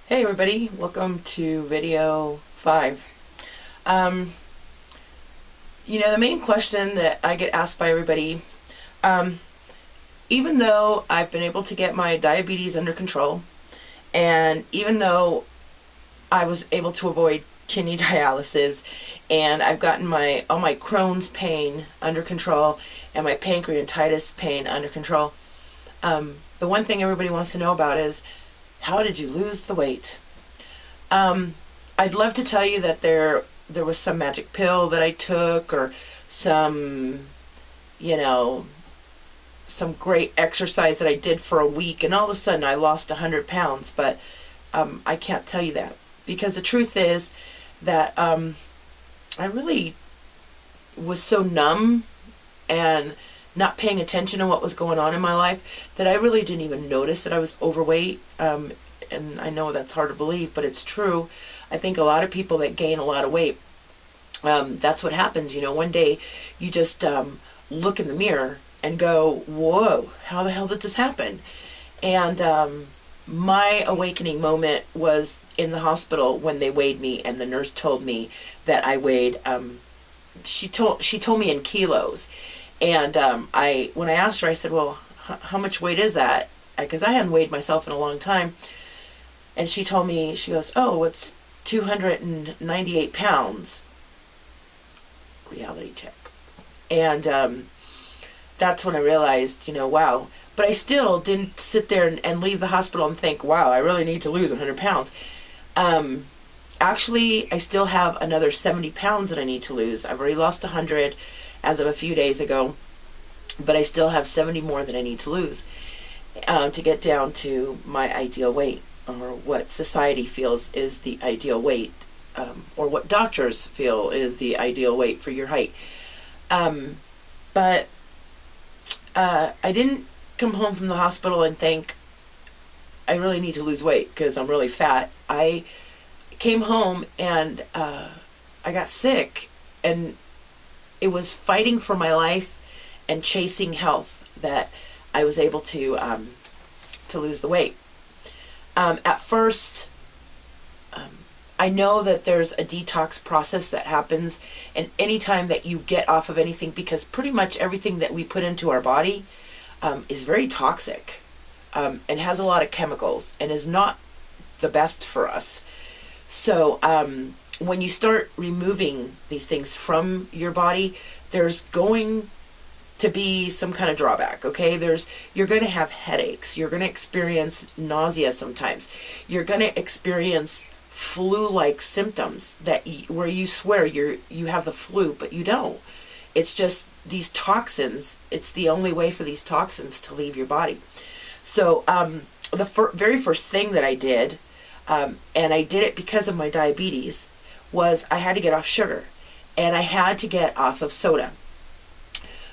Hey everybody, welcome to video 5. Um, the main question that I get asked by everybody, um, even though I've been able to get my diabetes under control, and even though I was able to avoid kidney dialysis, and I've gotten all my Crohn's pain under control, and my pancreatitis pain under control, the one thing everybody wants to know about is, how did you lose the weight? Um, I'd love to tell you that there was some magic pill that I took, or some, you know, some great exercise that I did for a week, and all of a sudden I lost 100 pounds. But I can't tell you that, because the truth is that I really was so numb and not paying attention to what was going on in my life that I really didn't even notice that I was overweight. And I know that's hard to believe, but it's true. I think a lot of people that gain a lot of weight, that's what happens. One day you just look in the mirror and go, whoa, how the hell did this happen? And my awakening moment was in the hospital when they weighed me, and the nurse told me that I weighed, she told me in kilos. And when I asked her, I said, well, how much weight is that? Because I hadn't weighed myself in a long time. And she told me, she goes, oh, it's 298 pounds. Reality check. And that's when I realized, wow. But I still didn't sit there and leave the hospital and think, wow, I really need to lose 100 pounds. Actually, I still have another 70 pounds that I need to lose. I've already lost 100 as of a few days ago, but I still have 70 more that I need to lose to get down to my ideal weight, or what society feels is the ideal weight, or what doctors feel is the ideal weight for your height. But I didn't come home from the hospital and think, I really need to lose weight because I'm really fat. I came home and I got sick, and it was fighting for my life and chasing health that I was able to lose the weight. At first, I know that there's a detox process that happens, and anytime that you get off of anything, because pretty much everything that we put into our body is very toxic, and has a lot of chemicals, and is not the best for us. So when you start removing these things from your body, there's going to be some kind of drawback, okay? You're going to have headaches. You're going to experience nausea sometimes. You're going to experience flu-like symptoms where you swear you have the flu, but you don't. It's just these toxins. It's the only way for these toxins to leave your body. So the very first thing that I did, and I did it because of my diabetes, was I had to get off sugar, and I had to get off of soda.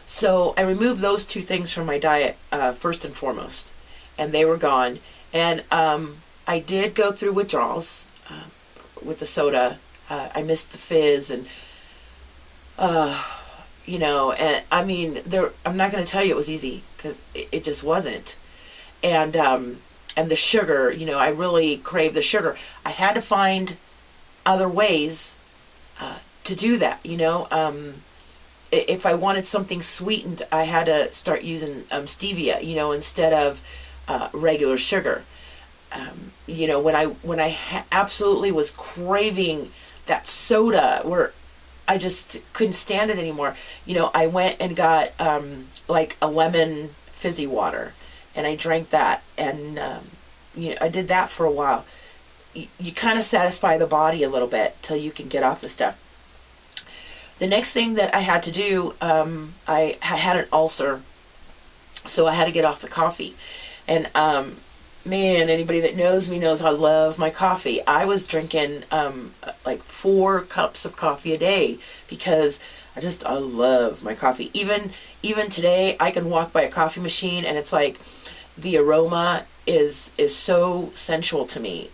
So I removed those two things from my diet first and foremost, and they were gone. And I did go through withdrawals with the soda. I missed the fizz, and and I mean, I'm not going to tell you it was easy, because it just wasn't. And the sugar, I really craved the sugar. I had to find other ways to do that. If I wanted something sweetened, I had to start using stevia, instead of regular sugar. When I absolutely was craving that soda, where I just couldn't stand it anymore, I went and got like a lemon fizzy water, and I drank that, and I did that for a while. You kind of satisfy the body a little bit till you can get off the stuff. The next thing that I had to do, I had an ulcer, so I had to get off the coffee. And man, anybody that knows me knows I love my coffee. I was drinking like 4 cups of coffee a day, because I love my coffee. Even today, I can walk by a coffee machine, and it's like the aroma is so sensual to me.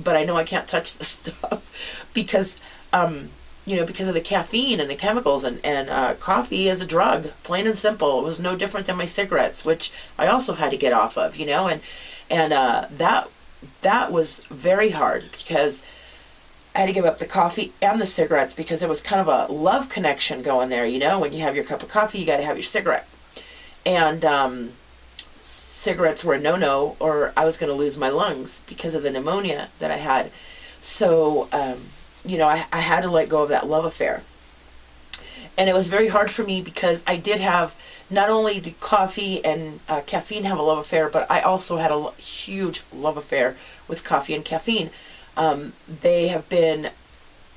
But I know I can't touch the stuff because because of the caffeine and the chemicals, and coffee is a drug, plain and simple. It was no different than my cigarettes, which I also had to get off of, and that that was very hard because I had to give up the coffee and the cigarettes because there was kind of a love connection going there. You know, when you have your cup of coffee, you got to have your cigarette. And cigarettes were a no-no, or I was going to lose my lungs because of the pneumonia that I had. So, you know, I had to let go of that love affair. And it was very hard for me because I did have, not only did coffee and caffeine have a love affair, but I also had a huge love affair with coffee and caffeine. They have been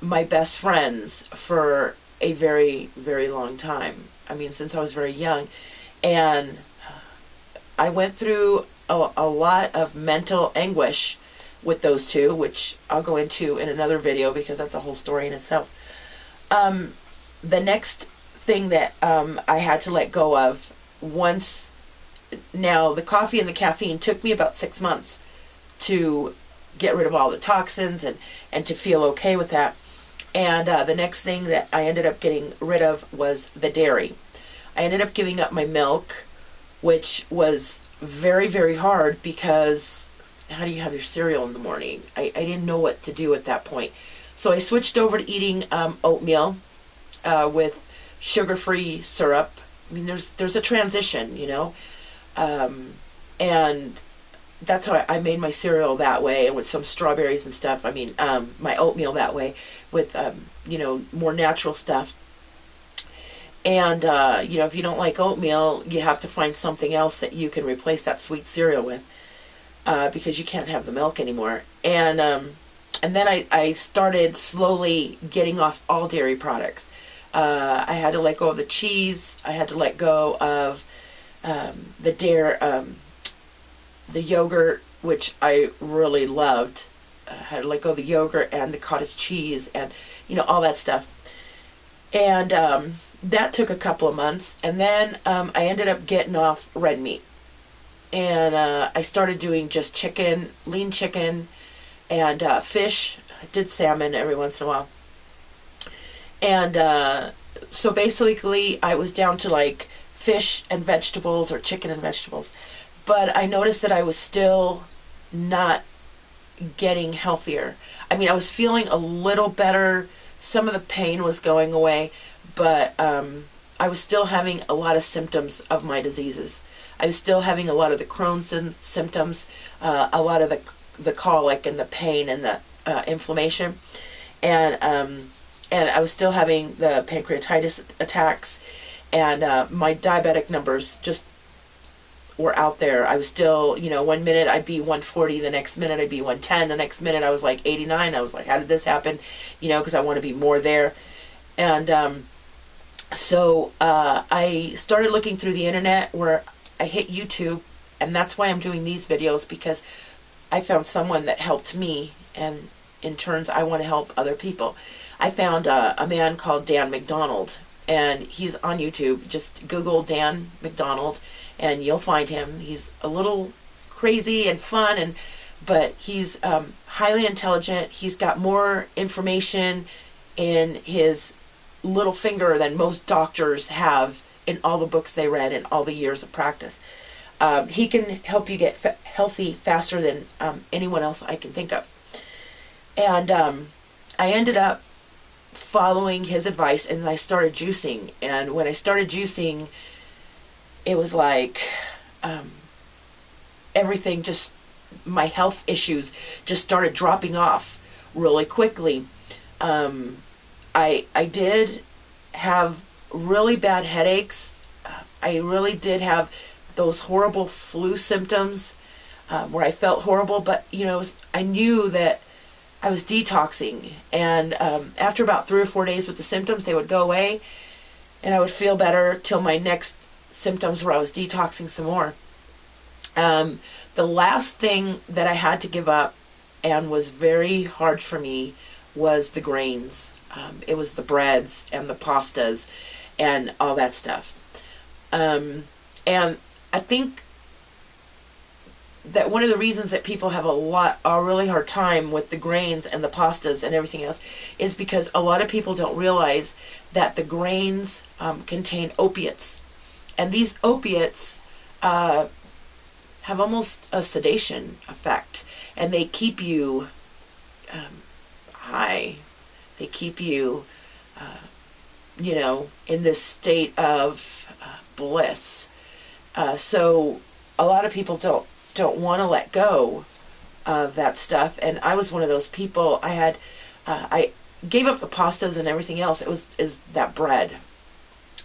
my best friends for a very, very long time. I mean, since I was very young. And I went through a lot of mental anguish with those two, which I'll go into in another video because that's a whole story in itself. The next thing that I had to let go of once, now the coffee and the caffeine took me about 6 months to get rid of all the toxins and to feel okay with that. And the next thing that I ended up getting rid of was the dairy. I ended up giving up my milk, which was very, very hard because how do you have your cereal in the morning? I didn't know what to do at that point. So I switched over to eating oatmeal with sugar-free syrup. I mean, there's a transition, you know. And that's how I made my cereal that way, and with some strawberries and stuff. I mean, my oatmeal that way with, you know, more natural stuff. And, you know, if you don't like oatmeal, you have to find something else that you can replace that sweet cereal with, because you can't have the milk anymore. And then I started slowly getting off all dairy products. I had to let go of the cheese. I had to let go of the yogurt, which I really loved. I had to let go of the yogurt and the cottage cheese and, you know, all that stuff. And that took a couple of months. And then I ended up getting off red meat. And I started doing just chicken, lean chicken, and fish. I did salmon every once in a while. And so basically I was down to like fish and vegetables, or chicken and vegetables. But I noticed that I was still not getting healthier. I mean, I was feeling a little better. Some of the pain was going away, but I was still having a lot of symptoms of my diseases. I was still having a lot of the Crohn's symptoms, a lot of the colic and the pain and the inflammation, and I was still having the pancreatitis attacks, and my diabetic numbers just were out there. I was still, you know, one minute I'd be 140, the next minute I'd be 110, the next minute I was like 89. I was like, how did this happen? You know, because I want to be more there. And so I started looking through the internet, where I hit YouTube, and that's why I'm doing these videos, because I found someone that helped me, and in turns I want to help other people. I found a man called Dan McDonald, and he's on YouTube. Just Google Dan McDonald and you'll find him. He's a little crazy and fun, but he's highly intelligent. He's got more information in his little finger than most doctors have in all the books they read and all the years of practice. He can help you get healthy faster than anyone else I can think of. And I ended up following his advice, and I started juicing. And when I started juicing, it was like everything just, my health issues just started dropping off really quickly. I did have really bad headaches. I really did have those horrible flu symptoms where I felt horrible, but you know, I knew that I was detoxing, and after about 3 or 4 days with the symptoms, they would go away, and I would feel better till my next symptoms where I was detoxing some more. The last thing that I had to give up, and was very hard for me, was the grains. It was the breads and the pastas and all that stuff. And I think that one of the reasons that people have a really hard time with the grains and the pastas and everything else is because a lot of people don't realize that the grains contain opiates. And these opiates have almost a sedation effect. and they keep you high. They keep you, in this state of bliss. So a lot of people don't want to let go of that stuff, and I was one of those people. I gave up the pastas and everything else. It was that bread.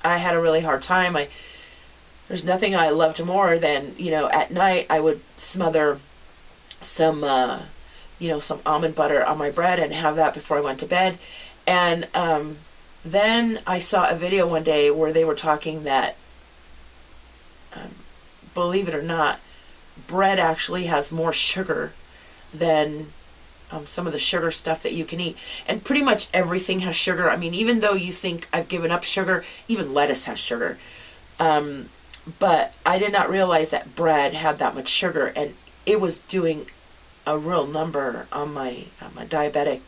I had a really hard time. There's nothing I loved more than, at night I would smother some some almond butter on my bread and have that before I went to bed. And then I saw a video one day where they were talking that, believe it or not, bread actually has more sugar than some of the sugar stuff that you can eat. And pretty much everything has sugar. I mean, even though you think I've given up sugar, even lettuce has sugar. But I did not realize that bread had that much sugar, and it was doing a real number on my diabetic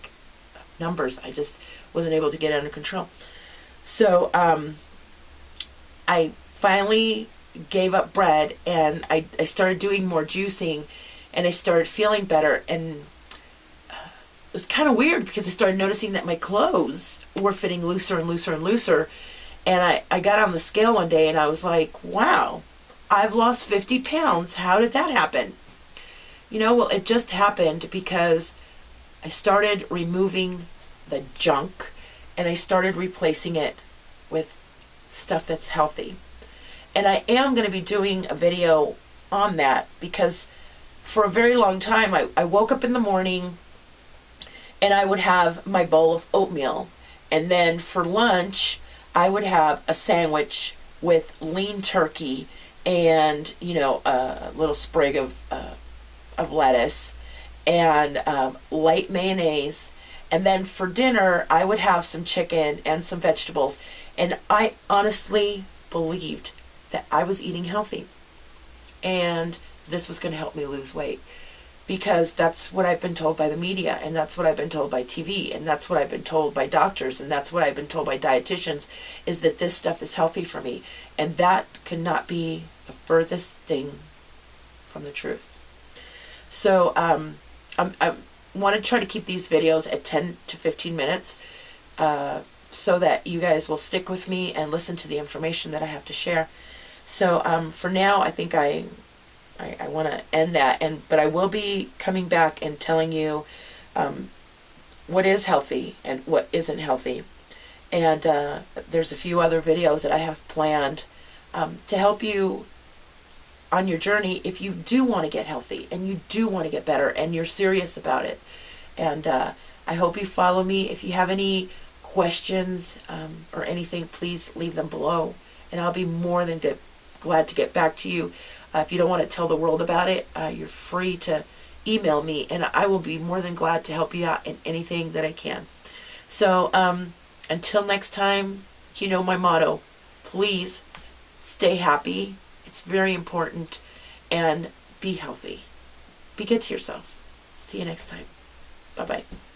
numbers. I just wasn't able to get it under control. So I finally gave up bread, and I started doing more juicing, and I started feeling better. And it was kind of weird because I started noticing that my clothes were fitting looser and looser and looser. And I got on the scale one day and I was like, wow, I've lost 50 pounds. How did that happen? Well, it just happened because I started removing the junk and I started replacing it with stuff that's healthy. And I am going to be doing a video on that because for a very long time I woke up in the morning and I would have my bowl of oatmeal, and then for lunch I would have a sandwich with lean turkey and a little sprig of lettuce and light mayonnaise, and then for dinner I would have some chicken and some vegetables. And I honestly believed that I was eating healthy and this was going to help me lose weight, because that's what I've been told by the media, and that's what I've been told by TV, and that's what I've been told by doctors, and that's what I've been told by dietitians, is that this stuff is healthy for me. And that could not be the furthest thing from the truth. So I want to try to keep these videos at 10 to 15 minutes so that you guys will stick with me and listen to the information that I have to share. So for now, I think I want to end that, but I will be coming back and telling you what is healthy and what isn't healthy. And there's a few other videos that I have planned to help you on your journey if you do want to get healthy and you do want to get better and you're serious about it. And I hope you follow me. If you have any questions or anything, please leave them below, and I'll be more than glad to get back to you. If you don't want to tell the world about it, you're free to email me, and I will be more than glad to help you out in anything that I can. So until next time, you know my motto: please stay happy. It's very important. And be healthy. Be good to yourself. See you next time. Bye-bye.